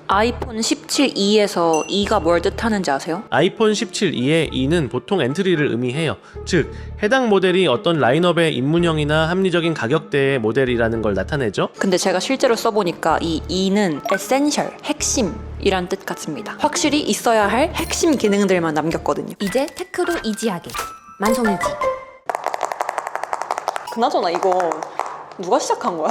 아이폰 17e에서 e가 뭘 뜻하는지 아세요? 아이폰 17e의 e는 보통 엔트리를 의미해요. 즉, 해당 모델이 어떤 라인업의 입문형이나 합리적인 가격대의 모델이라는 걸 나타내죠. 근데 제가 실제로 써보니까 이 e는 essential, 핵심이란 뜻 같습니다. 확실히 있어야 할 핵심 기능들만 남겼거든요. 이제 테크로 이지하게 만성이지. 그나저나 이거 누가 시작한 거야?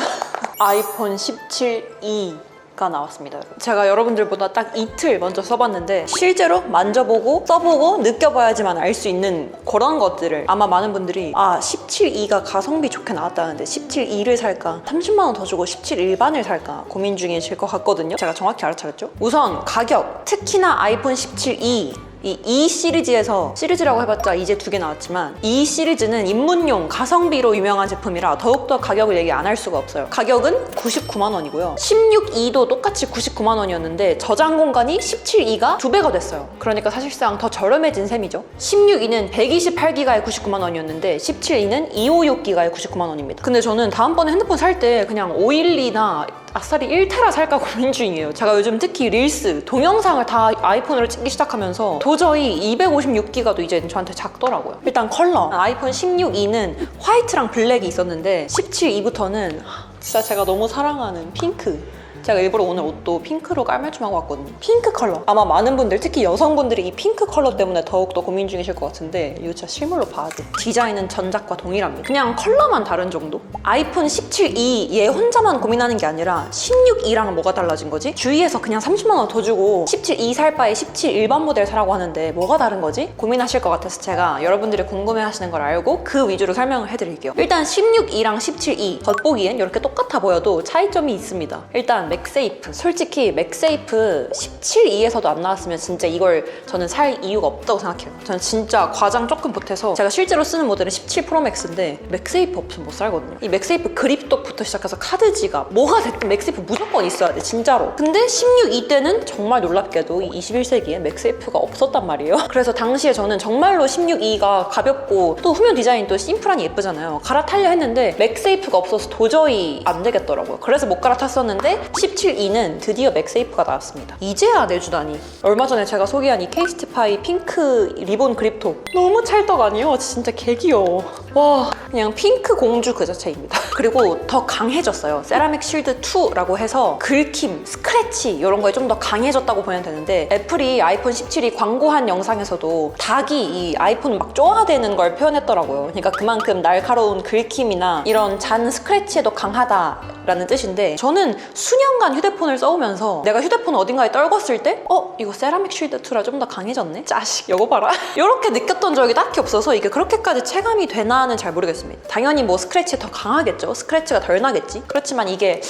아이폰 17e가 나왔습니다. 제가 여러분들보다 딱 이틀 먼저 써봤는데 실제로 만져보고 써보고 느껴봐야지만 알 수 있는 그런 것들을 아마 많은 분들이 17e가 가성비 좋게 나왔다는데 17e를 살까 30만 원 더 주고 17 일반을 살까 고민 중이실 것 같거든요. 제가 정확히 알아차렸죠? 우선 가격, 특히나 아이폰 17e 이 E 시리즈에서, 시리즈라고 해봤자 이제 2개 나왔지만 E 시리즈는 입문용 가성비로 유명한 제품이라 더욱더 가격을 얘기 안 할 수가 없어요. 가격은 99만 원이고요 16E도 똑같이 99만 원이었는데 저장 공간이 17E가 2배가 됐어요. 그러니까 사실상 더 저렴해진 셈이죠. 16E는 128기가에 99만 원이었는데 17E는 256기가에 99만 원입니다. 근데 저는 다음번에 핸드폰 살 때 그냥 512나 아싸리 1테라 살까 고민 중이에요. 제가 요즘 특히 릴스, 동영상을 다 아이폰으로 찍기 시작하면서 도저히 256기가도 이제 저한테 작더라고요. 일단 컬러. 아이폰 16e는 화이트랑 블랙이 있었는데 17e부터는 진짜 제가 너무 사랑하는 핑크. 제가 일부러 오늘 옷도 핑크로 깔맞춤하고 왔거든요. 핑크 컬러. 아마 많은 분들, 특히 여성분들이 이 핑크 컬러 때문에 더욱더 고민 중이실 것 같은데 이거 진짜 실물로 봐야 돼. 디자인은 전작과 동일합니다. 그냥 컬러만 다른 정도? 아이폰 17e 얘 혼자만 고민하는 게 아니라 16e랑은 뭐가 달라진 거지? 주위에서 그냥 30만 원 더 주고 17e 살 바에 17 일반 모델 사라고 하는데 뭐가 다른 거지? 고민하실 것 같아서 제가 여러분들이 궁금해하시는 걸 알고 그 위주로 설명을 해드릴게요. 일단 16e랑 17e 겉보기엔 이렇게 똑같아 보여도 차이점이 있습니다. 일단 맥세이프. 솔직히 맥세이프 17e에서도 안 나왔으면 진짜 이걸 저는 살 이유가 없다고 생각해요. 저는 진짜 과장 조금 보태서 제가 실제로 쓰는 모델은 17 프로 맥스인데 맥세이프 없으면 못 살거든요. 이 맥세이프 그립독부터 시작해서 카드 지갑 뭐가 됐든 맥세이프 무조건 있어야 돼 진짜로. 근데 16e 때는 정말 놀랍게도 21세기에 맥세이프가 없었단 말이에요. 그래서 당시에 저는 정말로 16e가 가볍고 또 후면 디자인도 심플하니 예쁘잖아요. 갈아타려 했는데 맥세이프가 없어서 도저히 안 되겠더라고요. 그래서 못 갈아탔었는데 17e는 드디어 맥세이프가 나왔습니다. 이제야 내주다니. 얼마 전에 제가 소개한 이 케이스티파이 핑크 리본 그립톡 너무 찰떡 아니에요? 진짜 개귀여워. 와, 그냥 핑크 공주 그 자체입니다. 그리고 더 강해졌어요. 세라믹 쉴드 2라고 해서 긁힘, 스크래치 이런 거에 좀 더 강해졌다고 보면 되는데 애플이 아이폰 17이 광고한 영상에서도 닭이 이 아이폰 막 쪼아대는 걸 표현했더라고요. 그러니까 그만큼 날카로운 긁힘이나 이런 잔 스크래치에도 강하다라는 뜻인데 저는 수년간 휴대폰을 써오면서 내가 휴대폰 어딘가에 떨궜을 때 이거 세라믹 쉴드 2라 좀 더 강해졌네? 자식 이거 봐라. 이렇게 느꼈던 적이 딱히 없어서 이게 그렇게까지 체감이 되나는 잘 모르겠습니다. 당연히 뭐 스크래치 더 강하겠죠. 스크래치가 덜 나겠지. 그렇지만 이게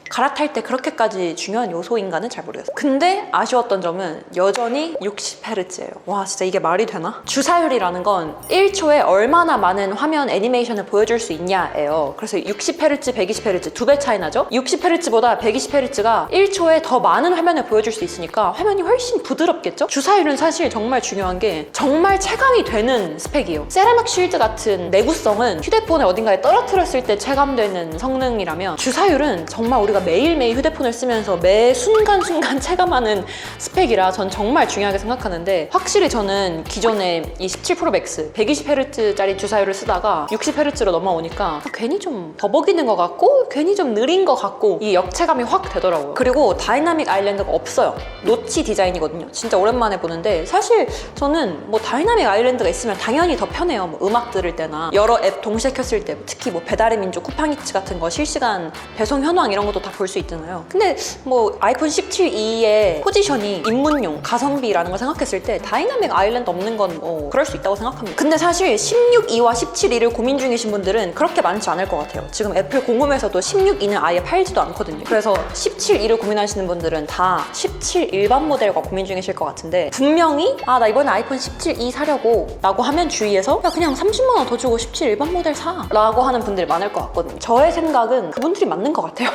갈아탈 때 그렇게까지 중요한 요소인가는 잘 모르겠어요. 근데 아쉬웠던 점은 여전히 60Hz예요. 와 진짜 이게 말이 되나? 주사율이라는 건 1초에 얼마나 많은 화면 애니메이션을 보여줄 수 있냐예요. 그래서 60Hz, 120Hz 2배 차이 나죠? 60Hz보다 120Hz가 1초에 더 많은 화면을 보여줄 수 있으니까 화면이 훨씬 부드럽겠죠? 주사율은 사실 정말 중요한 게 정말 체감이 되는 스펙이에요. 세라믹 쉴드 같은 내구성은 휴대폰에 어딘가에 떨어뜨렸을 때 체감되는 성능이라면 주사율은 정말 우리가 매일매일 휴대폰을 쓰면서 매 순간순간 체감하는 스펙이라 전 정말 중요하게 생각하는데 확실히 저는 기존에 이 17 프로 맥스 120Hz짜리 주사율을 쓰다가 60Hz로 넘어오니까 괜히 좀 버벅이는 것 같고 괜히 좀 느린 것 같고 이 역체감이 확 되더라고요. 그리고 다이나믹 아일랜드가 없어요. 노치 디자인이거든요. 진짜 오랜만에 보는데 사실 저는 뭐 다이나믹 아일랜드가 있으면 당연히 더 편해요. 뭐 음악 들을 때나 여러 앱 동시에 켰을 때 특히 뭐 배달의 민족, 쿠팡이츠 같은 거 실시간 배송 현황 이런 것도 다 볼 수 있잖아요. 근데 뭐 아이폰 17e의 포지션이 입문용 가성비라는 걸 생각했을 때 다이나믹 아일랜드 없는 건 뭐 그럴 수 있다고 생각합니다. 근데 사실 16e와 17e를 고민 중이신 분들은 그렇게 많지 않을 것 같아요. 지금 애플 공홈에서도 16e는 아예 팔지도 않거든요. 그래서 17e를 고민하시는 분들은 다 17 일반 모델과 고민 중이실 것 같은데 분명히 나 이번에 아이폰 17e 사려고 라고 하면 주위에서 야 그냥 30만 원 더 주고 17 일반 모델 사 라고 하는 분들이 많을 것 같거든요. 저의 생각은 그분들이 맞는 것 같아요.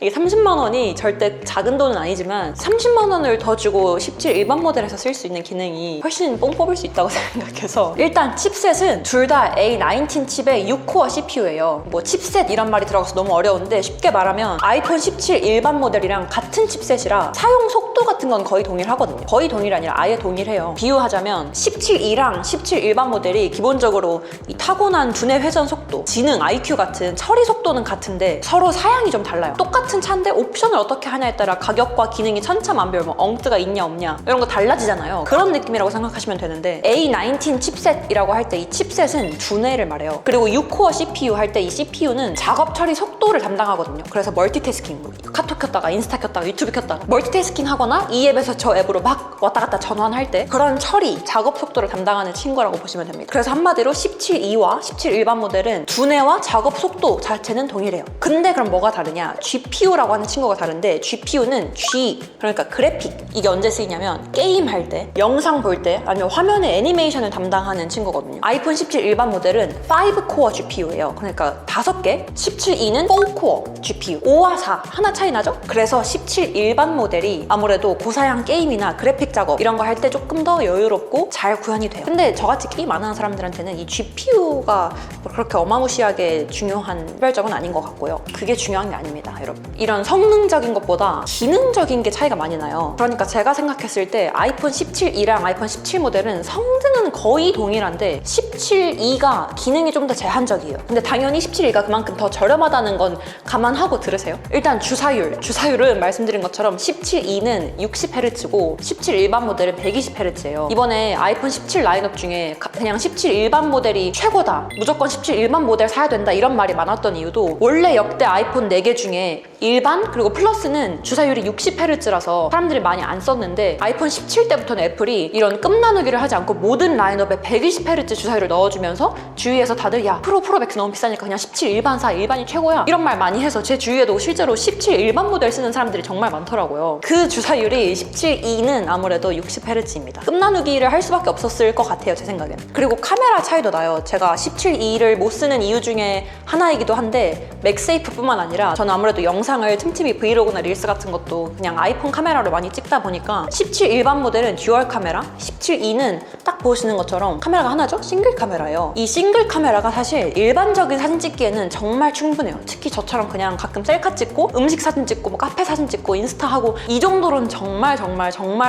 이게 30만 원이 절대 작은 돈은 아니지만 30만 원을 더 주고 17 일반 모델에서 쓸 수 있는 기능이 훨씬 뽕 뽑을 수 있다고 생각해서 일단 칩셋은 둘 다 A19 칩의 6코어 CPU예요. 뭐 칩셋 이런 말이 들어가서 너무 어려운데 쉽게 말하면 아이폰 17 일반 모델이랑 같은 칩셋이라 사용 속도 같은 건 거의 동일하거든요. 거의 동일이 아니라 아예 동일해요. 비유하자면 17E랑 17 일반 모델이 기본적으로 이 타고난 두뇌 회전 속도, 지능, IQ 같은 처리 속도는 같은데 서로 사양이 좀 달라요. 똑같은 차인데 옵션을 어떻게 하냐에 따라 가격과 기능이 천차만별, 뭐 엉뜨가 있냐 없냐 이런 거 달라지잖아요. 그런 느낌이라고 생각하시면 되는데 A19 칩셋이라고 할 때 이 칩셋은 두뇌를 말해요. 그리고 6코어 CPU 할 때 이 CPU는 작업 처리 속도를 담당하거든요. 그래서 멀티태스킹, 뭐 카톡 켰다가 인스타 켰다가 유튜브 켰다가 멀티태스킹 하거나 이 앱에서 저 앱으로 막 왔다 갔다 전환할 때 그런 처리, 작업 속도를 담당하는 친구라고 보시면 됩니다. 그래서 한마디로 17E와 17 일반 모델은 두뇌와 작업 속도 자체는 동일해요. 근데 그럼 뭐가 다르냐? GPU라고 하는 친구가 다른데 GPU는 G, 그러니까 그래픽. 이게 언제 쓰이냐면 게임 할 때, 영상 볼 때, 아니면 화면의 애니메이션을 담당하는 친구거든요. 아이폰 17 일반 모델은 5코어 GPU예요. 그러니까 5개, 17E는 4코어 GPU. 5와 4, 하나 차이 나죠? 그래서 17 일반 모델이 아무래도 고사양 게임이나 그래픽 작업 이런 거 할 때 조금 더 여유롭고 잘 구현이 돼요. 근데 저같이 게임 안 하는 사람들한테는 이 GPU가 그렇게 어마무시하게 중요한 특별적은 아닌 것 같고요. 그게 중요한 게 아닙니다, 여러분. 이런 성능적인 것보다 기능적인 게 차이가 많이 나요. 그러니까 제가 생각했을 때 아이폰 17E랑 아이폰 17 모델은 성능은 거의 동일한데 17E가 기능이 좀 더 제한적이에요. 근데 당연히 17E가 그만큼 더 저렴하다는 건 감안하고 들으세요. 일단 주사율은 말씀드린 것처럼 17E는 60Hz고 17 일반 모델은 120Hz예요. 이번에 아이폰 17 라인업 중에 그냥 17 일반 모델이 최고다, 무조건 17 일반 모델 사야 된다 이런 말이 많았던 이유도 원래 역대 아이폰 4개 중에 일반 그리고 플러스는 주사율이 60Hz라서 사람들이 많이 안 썼는데 아이폰 17 때부터는 애플이 이런 끔나누기를 하지 않고 모든 라인업에 120Hz 주사율을 넣어주면서 주위에서 다들 야 프로 맥스 너무 비싸니까 그냥 17 일반 사, 일반이 최고야 이런 말 많이 해서 제 주위에도 실제로 17 일반 모델 쓰는 사람들이 정말 많더라고요. 그 주사율이 17E는 아무래도 60Hz입니다. 끔나누기를 할 수밖에 없었을 것 같아요, 제 생각엔. 그리고 카메라 차이도 나요. 제가 17E를 못 쓰는 이유 중에 하나이기도 한데 맥세이프뿐만 아니라 저는 아무래도 영상을 틈틈이 브이로그나 릴스 같은 것도 그냥 아이폰 카메라로 많이 찍다 보니까 17 일반 모델은 듀얼 카메라, 17E는 딱 보시는 것처럼 카메라가 하나죠? 싱글 카메라예요. 이 싱글 카메라가 사실 일반적인 사진 찍기에는 정말 충분해요. 특히 저처럼 그냥 가끔 셀카 찍고 음식 사진 찍고 뭐 카페 사진 찍고 인스타 하고 이 정도로는 정말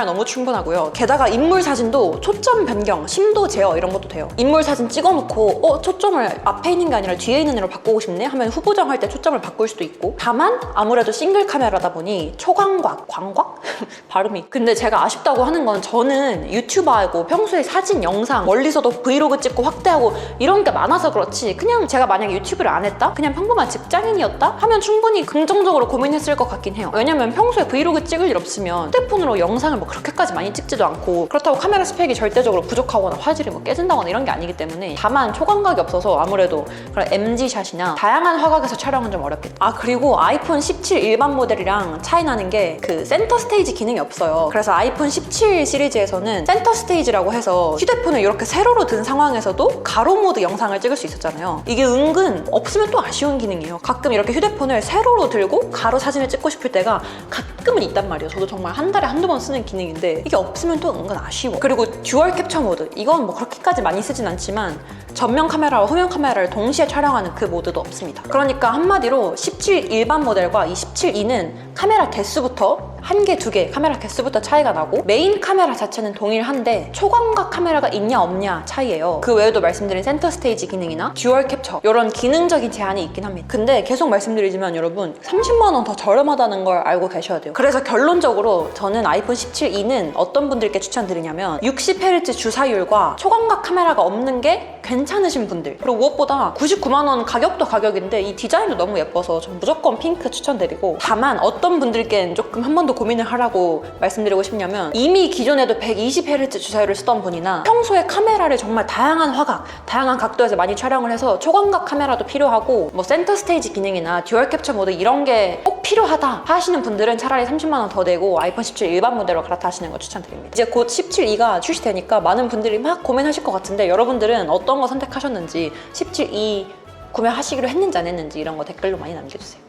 너무 충분하고요. 게다가 인물 사진도 초점 변경, 심도 제어 이런 것도 돼요. 인물 사진 찍어놓고 초점을 앞에 있는 게 아니라 뒤에 있는 애로 바꾸고 싶네 하면 후보정 할 때 초점을 바꿀 수도 있고, 다만 아무래도 싱글 카메라다 보니 초광각, 광각? 발음이. 근데 제가 아쉽다고 하는 건 저는 유튜버하고 평소에 사진, 영상, 멀리서도 브이로그 찍고 확대하고 이런 게 많아서 그렇지 그냥 제가 만약에 유튜브를 안 했다? 그냥 평범한 직장인이었다? 하면 충분히 긍정적으로 고민했을 것 같긴 해요. 왜냐면 평소에 브이로그 찍을 일 없으면 휴대폰으로 영상을 뭐 그렇게까지 많이 찍지도 않고 그렇다고 카메라 스펙이 절대적으로 부족하거나 화질이 뭐 깨진다거나 이런 게 아니기 때문에, 다만 초광각이 없어서 아무래도 그런 MG샷이나 다양한 화각에서 촬영은 좀 어렵겠다. 그리고 아이폰 17 일반 모델이랑 차이 나는 게 그 센터 스테이지 기능이 없어요. 그래서 아이폰 17 시리즈에서는 센터 스테이지라고 해서 휴대폰을 이렇게 세로로 든 상황에서도 가로 모드 영상을 찍을 수 있었잖아요. 이게 은근 없으면 또 아쉬운 기능이에요. 가끔 이렇게 휴대폰을 세로로 들고 가로 사진을 찍고 싶을 때가 가끔은 있단 말이에요. 저도 정말 한 달에 한두 번 쓰는 기능인데 이게 없으면 또 은근 아쉬워. 그리고 듀얼 캡처 모드, 이건 뭐 그렇게까지 많이 쓰진 않지만 전면 카메라와 후면 카메라를 동시에 촬영하는 그 모드도 없습니다. 그러니까 한마디로 17 일반 모델과 이 17E는 카메라 개수부터 1개, 2개 카메라 개수부터 차이가 나고 메인 카메라 자체는 동일한데 초광각 카메라가 있냐 없냐 차이예요. 그 외에도 말씀드린 센터 스테이지 기능이나 듀얼 캡처 이런 기능적인 제한이 있긴 합니다. 근데 계속 말씀드리지만 여러분 30만 원 더 저렴하다는 걸 알고 계셔야 돼요. 그래서 결론적으로 저는 아이폰 17E는 어떤 분들께 추천드리냐면 60Hz 주사율과 초광각 카메라가 없는 게 괜찮으신 분들, 그리고 무엇보다 99만 원 가격도 가격인데 이 디자인도 너무 예뻐서 전 무조건 핑크 추천드리고, 다만 어떤 분들께는 조금 한 번 더 고민을 하라고 말씀드리고 싶냐면 이미 기존에도 120Hz 주사율을 쓰던 분이나 평소에 카메라를 정말 다양한 화각, 다양한 각도에서 많이 촬영을 해서 초광각 카메라도 필요하고 뭐 센터 스테이지 기능이나 듀얼 캡처 모드 이런 게 꼭 필요하다 하시는 분들은 차라리 30만 원 더 내고 아이폰 17 일반 모델로 갈아타시는 거 추천드립니다. 이제 곧 17E가 출시되니까 많은 분들이 막 고민하실 것 같은데 여러분들은 어떤 거 선택하셨는지, 17E 구매하시기로 했는지 안 했는지 이런 거 댓글로 많이 남겨주세요.